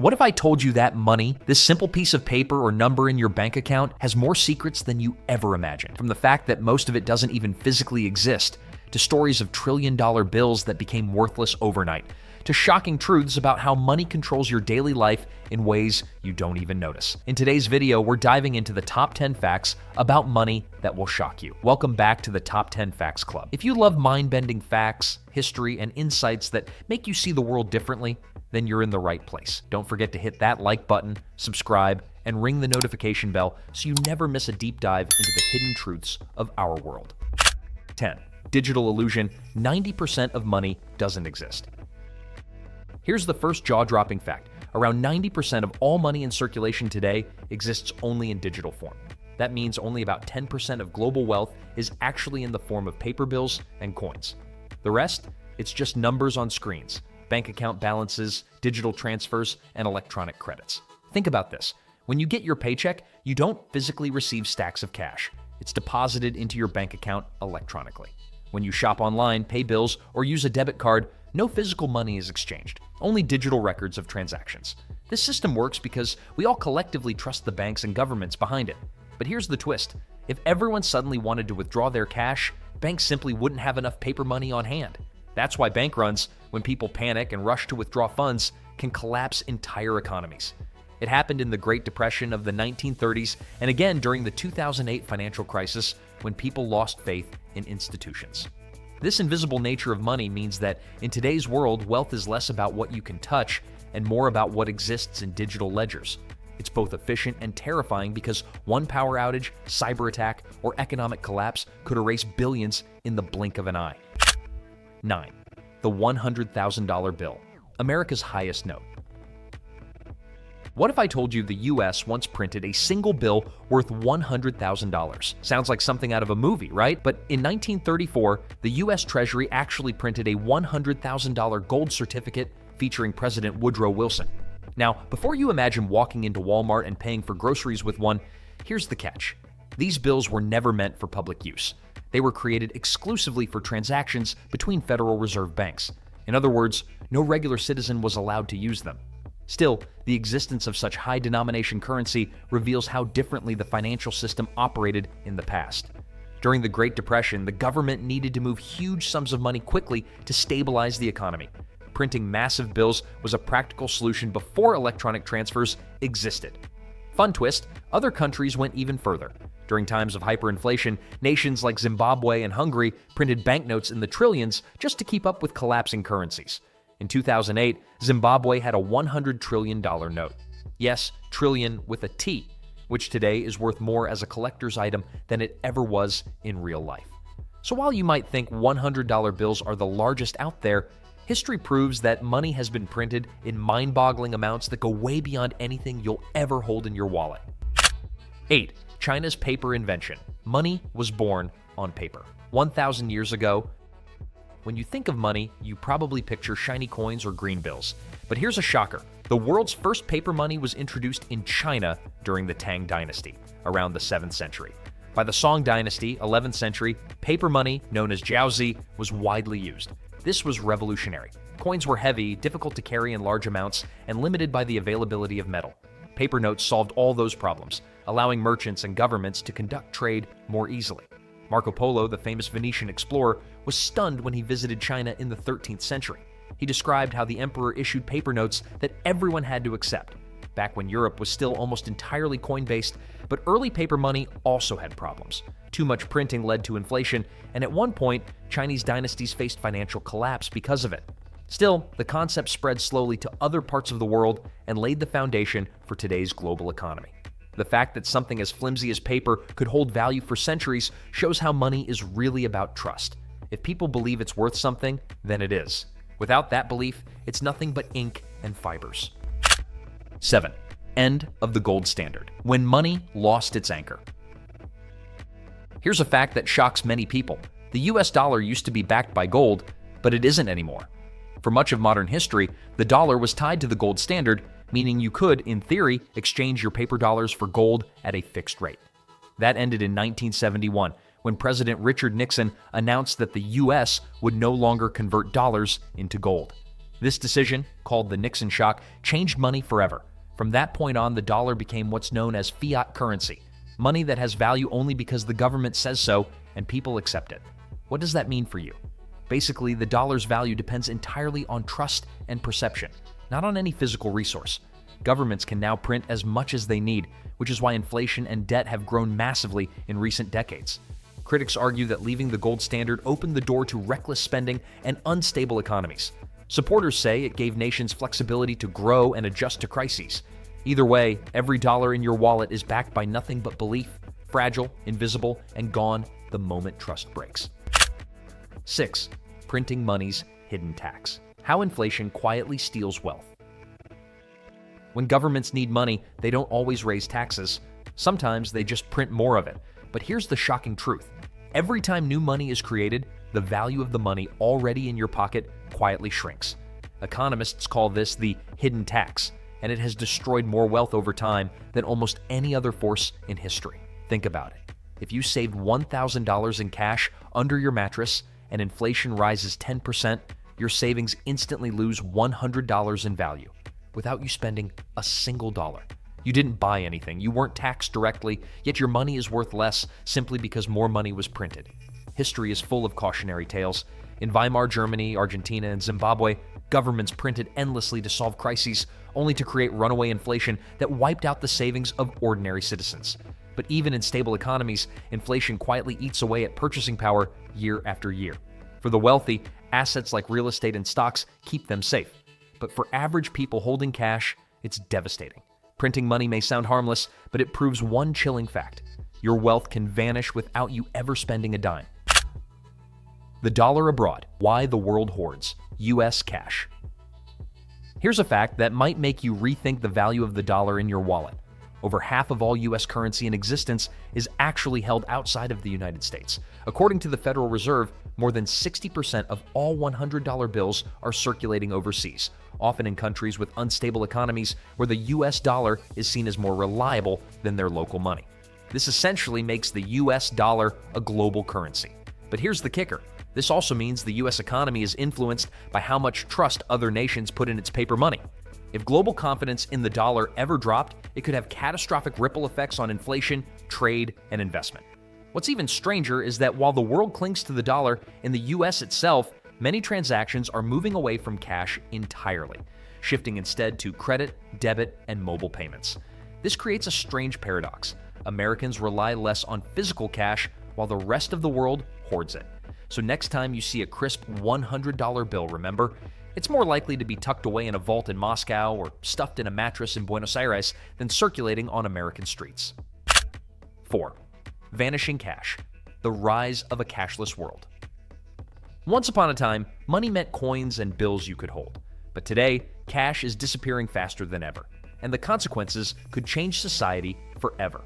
What if I told you that money, this simple piece of paper or number in your bank account, has more secrets than you ever imagined? From the fact that most of it doesn't even physically exist, to stories of trillion-dollar bills that became worthless overnight, to shocking truths about how money controls your daily life in ways you don't even notice. In today's video, we're diving into the top 10 facts about money that will shock you. Welcome back to the Top 10 Facts Club. If you love mind-bending facts, history, and insights that make you see the world differently, then you're in the right place. Don't forget to hit that like button, subscribe, and ring the notification bell so you never miss a deep dive into the hidden truths of our world. 10. Digital illusion: 90% of money doesn't exist. Here's the first jaw-dropping fact. Around 90% of all money in circulation today exists only in digital form. That means only about 10% of global wealth is actually in the form of paper bills and coins. The rest, it's just numbers on screens, bank account balances, digital transfers, and electronic credits. Think about this. When you get your paycheck, you don't physically receive stacks of cash. It's deposited into your bank account electronically. When you shop online, pay bills, or use a debit card, no physical money is exchanged, only digital records of transactions. This system works because we all collectively trust the banks and governments behind it. But here's the twist. If everyone suddenly wanted to withdraw their cash, banks simply wouldn't have enough paper money on hand. That's why bank runs, when people panic and rush to withdraw funds, can collapse entire economies. It happened in the Great Depression of the 1930s and again during the 2008 financial crisis when people lost faith in institutions. This invisible nature of money means that in today's world, wealth is less about what you can touch and more about what exists in digital ledgers. It's both efficient and terrifying because one power outage, cyber attack, or economic collapse could erase billions in the blink of an eye. 9. The $100,000 bill, America's highest note. What if I told you the US once printed a single bill worth $100,000? Sounds like something out of a movie, right? But in 1934, the US Treasury actually printed a $100,000 gold certificate featuring President Woodrow Wilson. Now, before you imagine walking into Walmart and paying for groceries with one, here's the catch. These bills were never meant for public use. They were created exclusively for transactions between Federal Reserve banks. In other words, no regular citizen was allowed to use them. Still, the existence of such high-denomination currency reveals how differently the financial system operated in the past. During the Great Depression, the government needed to move huge sums of money quickly to stabilize the economy. Printing massive bills was a practical solution before electronic transfers existed. Fun twist, other countries went even further. During times of hyperinflation, nations like Zimbabwe and Hungary printed banknotes in the trillions just to keep up with collapsing currencies. In 2008, Zimbabwe had a $100 trillion note. Yes, trillion with a T, which today is worth more as a collector's item than it ever was in real life. So while you might think $100 bills are the largest out there, history proves that money has been printed in mind-boggling amounts that go way beyond anything you'll ever hold in your wallet. 8. China's paper invention. Money was born on paper. 1,000 years ago, when you think of money, you probably picture shiny coins or green bills. But here's a shocker. The world's first paper money was introduced in China during the Tang Dynasty, around the 7th century. By the Song Dynasty, 11th century, paper money, known as jiaozi, was widely used. This was revolutionary. Coins were heavy, difficult to carry in large amounts, and limited by the availability of metal. Paper notes solved all those problems, allowing merchants and governments to conduct trade more easily. Marco Polo, the famous Venetian explorer, was stunned when he visited China in the 13th century. He described how the emperor issued paper notes that everyone had to accept, back when Europe was still almost entirely coin-based, but early paper money also had problems. Too much printing led to inflation, and at one point, Chinese dynasties faced financial collapse because of it. Still, the concept spread slowly to other parts of the world and laid the foundation for today's global economy. The fact that something as flimsy as paper could hold value for centuries shows how money is really about trust. If people believe it's worth something, then it is. Without that belief, it's nothing but ink and fibers. 7. End of the gold standard. When money lost its anchor. Here's a fact that shocks many people. The US dollar used to be backed by gold, but it isn't anymore. For much of modern history, the dollar was tied to the gold standard, meaning you could, in theory, exchange your paper dollars for gold at a fixed rate. That ended in 1971, when President Richard Nixon announced that the U.S. would no longer convert dollars into gold. This decision, called the Nixon shock, changed money forever. From that point on, the dollar became what's known as fiat currency, money that has value only because the government says so and people accept it. What does that mean for you? Basically, the dollar's value depends entirely on trust and perception, not on any physical resource. Governments can now print as much as they need, which is why inflation and debt have grown massively in recent decades. Critics argue that leaving the gold standard opened the door to reckless spending and unstable economies. Supporters say it gave nations flexibility to grow and adjust to crises. Either way, every dollar in your wallet is backed by nothing but belief, fragile, invisible, and gone the moment trust breaks. 6. Printing money's hidden tax. How inflation quietly steals wealth. When governments need money, they don't always raise taxes. Sometimes they just print more of it. But here's the shocking truth. Every time new money is created, the value of the money already in your pocket quietly shrinks. Economists call this the hidden tax, and it has destroyed more wealth over time than almost any other force in history. Think about it. If you saved $1,000 in cash under your mattress and inflation rises 10%, your savings instantly lose $100 in value without you spending a single dollar. You didn't buy anything, you weren't taxed directly, yet your money is worth less simply because more money was printed. History is full of cautionary tales. In Weimar Germany, Argentina, and Zimbabwe, governments printed endlessly to solve crises, only to create runaway inflation that wiped out the savings of ordinary citizens. But even in stable economies, inflation quietly eats away at purchasing power year after year. For the wealthy, assets like real estate and stocks keep them safe. But for average people holding cash, it's devastating. Printing money may sound harmless, but it proves one chilling fact. Your wealth can vanish without you ever spending a dime. The dollar abroad. Why the world hoards. U.S. cash. Here's a fact that might make you rethink the value of the dollar in your wallet. Over half of all U.S. currency in existence is actually held outside of the United States. According to the Federal Reserve, more than 60% of all $100 bills are circulating overseas, often in countries with unstable economies where the U.S. dollar is seen as more reliable than their local money. This essentially makes the U.S. dollar a global currency. But here's the kicker. This also means the U.S. economy is influenced by how much trust other nations put in its paper money. If global confidence in the dollar ever dropped, it could have catastrophic ripple effects on inflation, trade, and investment. What's even stranger is that while the world clings to the dollar, in the U.S. itself, many transactions are moving away from cash entirely, shifting instead to credit, debit, and mobile payments. This creates a strange paradox. Americans rely less on physical cash, while the rest of the world hoards it. So next time you see a crisp $100 bill, remember, it's more likely to be tucked away in a vault in Moscow or stuffed in a mattress in Buenos Aires than circulating on American streets. 4. Vanishing cash. The rise of a cashless world. Once upon a time, money meant coins and bills you could hold. But today, cash is disappearing faster than ever, and the consequences could change society forever.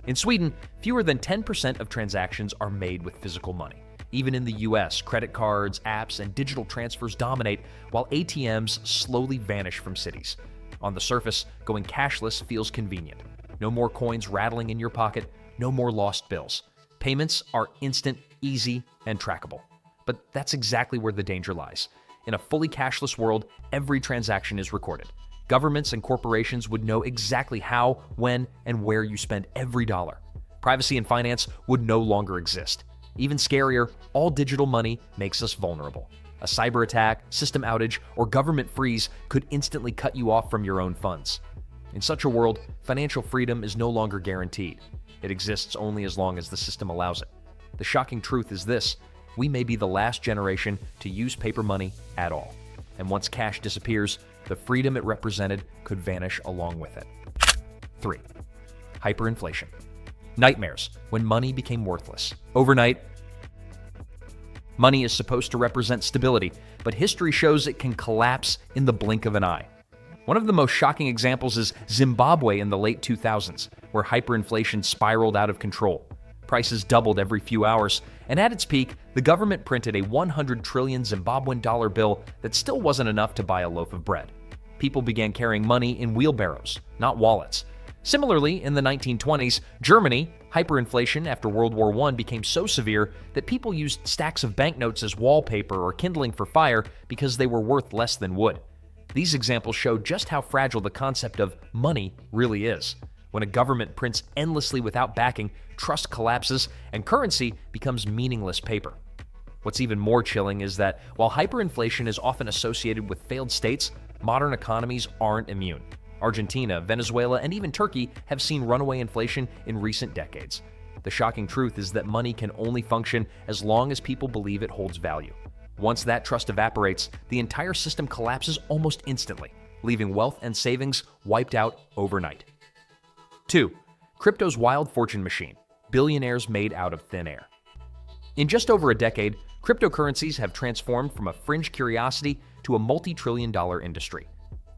In Sweden, fewer than 10% of transactions are made with physical money. Even in the US, credit cards, apps, and digital transfers dominate, while ATMs slowly vanish from cities. On the surface, going cashless feels convenient. No more coins rattling in your pocket, no more lost bills. Payments are instant, easy, and trackable. But that's exactly where the danger lies. In a fully cashless world, every transaction is recorded. Governments and corporations would know exactly how, when, and where you spend every dollar. Privacy in finance would no longer exist. Even scarier, all digital money makes us vulnerable. A cyber attack, system outage, or government freeze could instantly cut you off from your own funds. In such a world, financial freedom is no longer guaranteed. It exists only as long as the system allows it. The shocking truth is this: we may be the last generation to use paper money at all. And once cash disappears, the freedom it represented could vanish along with it. 3. Hyperinflation. Nightmares when money became worthless. Overnight, money is supposed to represent stability, but history shows it can collapse in the blink of an eye. One of the most shocking examples is Zimbabwe in the late 2000s, where hyperinflation spiraled out of control. Prices doubled every few hours, and at its peak, the government printed a 100 trillion Zimbabwean dollar bill that still wasn't enough to buy a loaf of bread. People began carrying money in wheelbarrows, not wallets. Similarly, in the 1920s, Germany, Hyperinflation after World War I became so severe that people used stacks of banknotes as wallpaper or kindling for fire because they were worth less than wood. These examples show just how fragile the concept of money really is. When a government prints endlessly without backing, trust collapses and currency becomes meaningless paper. What's even more chilling is that while hyperinflation is often associated with failed states, modern economies aren't immune. Argentina, Venezuela, and even Turkey have seen runaway inflation in recent decades. The shocking truth is that money can only function as long as people believe it holds value. Once that trust evaporates, the entire system collapses almost instantly, leaving wealth and savings wiped out overnight. 2. Crypto's wild fortune machine, billionaires made out of thin air. In just over a decade, cryptocurrencies have transformed from a fringe curiosity to a multi-trillion-dollar industry.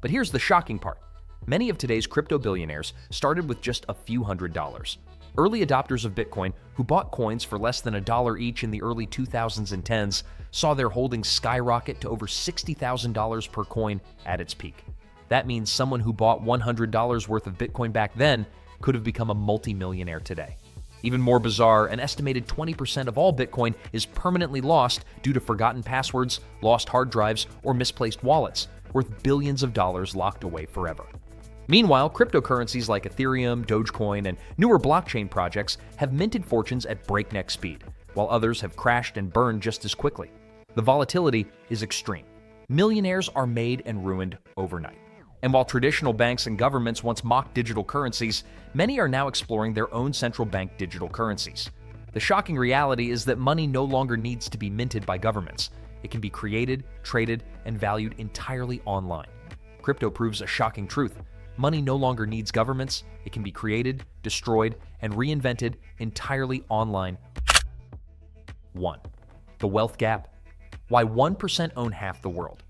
But here's the shocking part. Many of today's crypto billionaires started with just a few $100s. Early adopters of Bitcoin, who bought coins for less than $1 each in the early 2000s and 10s, saw their holdings skyrocket to over $60,000 per coin at its peak. That means someone who bought $100 worth of Bitcoin back then could have become a multimillionaire today. Even more bizarre, an estimated 20% of all Bitcoin is permanently lost due to forgotten passwords, lost hard drives, or misplaced wallets, worth billions of dollars locked away forever. Meanwhile, cryptocurrencies like Ethereum, Dogecoin, and newer blockchain projects have minted fortunes at breakneck speed, while others have crashed and burned just as quickly. The volatility is extreme. Millionaires are made and ruined overnight. And while traditional banks and governments once mocked digital currencies, many are now exploring their own central bank digital currencies. The shocking reality is that money no longer needs to be minted by governments. It can be created, traded, and valued entirely online. Crypto proves a shocking truth. Money no longer needs governments. It can be created, destroyed, and reinvented entirely online. 1. The wealth gap. Why 1% own half the world.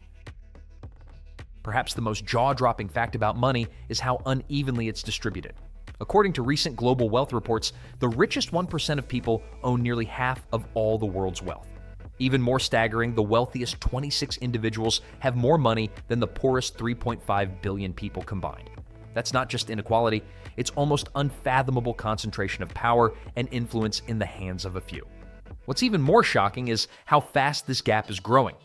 Perhaps the most jaw-dropping fact about money is how unevenly it's distributed. According to recent global wealth reports, the richest 1% of people own nearly half of all the world's wealth. Even more staggering, the wealthiest 26 individuals have more money than the poorest 3.5 billion people combined. That's not just inequality, it's almost unfathomable concentration of power and influence in the hands of a few. What's even more shocking is how fast this gap is growing.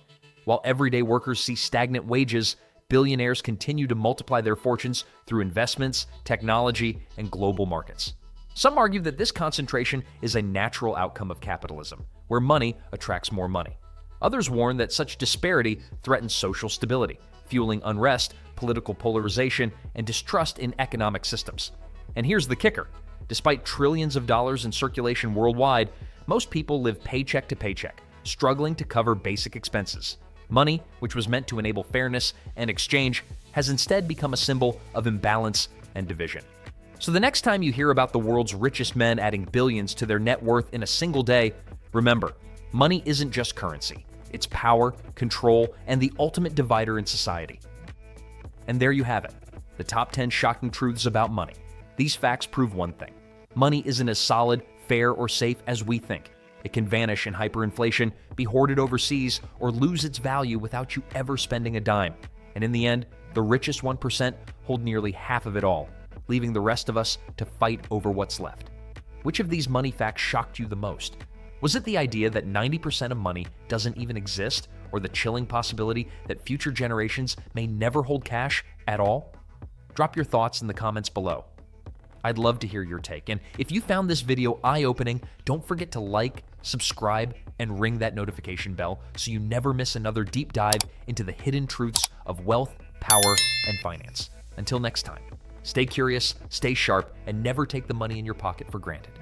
While everyday workers see stagnant wages, billionaires continue to multiply their fortunes through investments, technology, and global markets. Some argue that this concentration is a natural outcome of capitalism, where money attracts more money. Others warn that such disparity threatens social stability, fueling unrest, political polarization, and distrust in economic systems. And here's the kicker. Despite trillions of dollars in circulation worldwide, most people live paycheck to paycheck, struggling to cover basic expenses. Money, which was meant to enable fairness and exchange, has instead become a symbol of imbalance and division. So the next time you hear about the world's richest men adding billions to their net worth in a single day, remember, money isn't just currency. It's power, control, and the ultimate divider in society. And there you have it, the top 10 shocking truths about money. These facts prove one thing. Money isn't as solid, fair, or safe as we think. It can vanish in hyperinflation, be hoarded overseas, or lose its value without you ever spending a dime. And in the end, the richest 1% hold nearly half of it all, leaving the rest of us to fight over what's left. Which of these money facts shocked you the most? Was it the idea that 90% of money doesn't even exist, or the chilling possibility that future generations may never hold cash at all? Drop your thoughts in the comments below. I'd love to hear your take, and if you found this video eye-opening, don't forget to like, subscribe, and ring that notification bell so you never miss another deep dive into the hidden truths of wealth, power, and finance. Until next time, stay curious, stay sharp, and never take the money in your pocket for granted.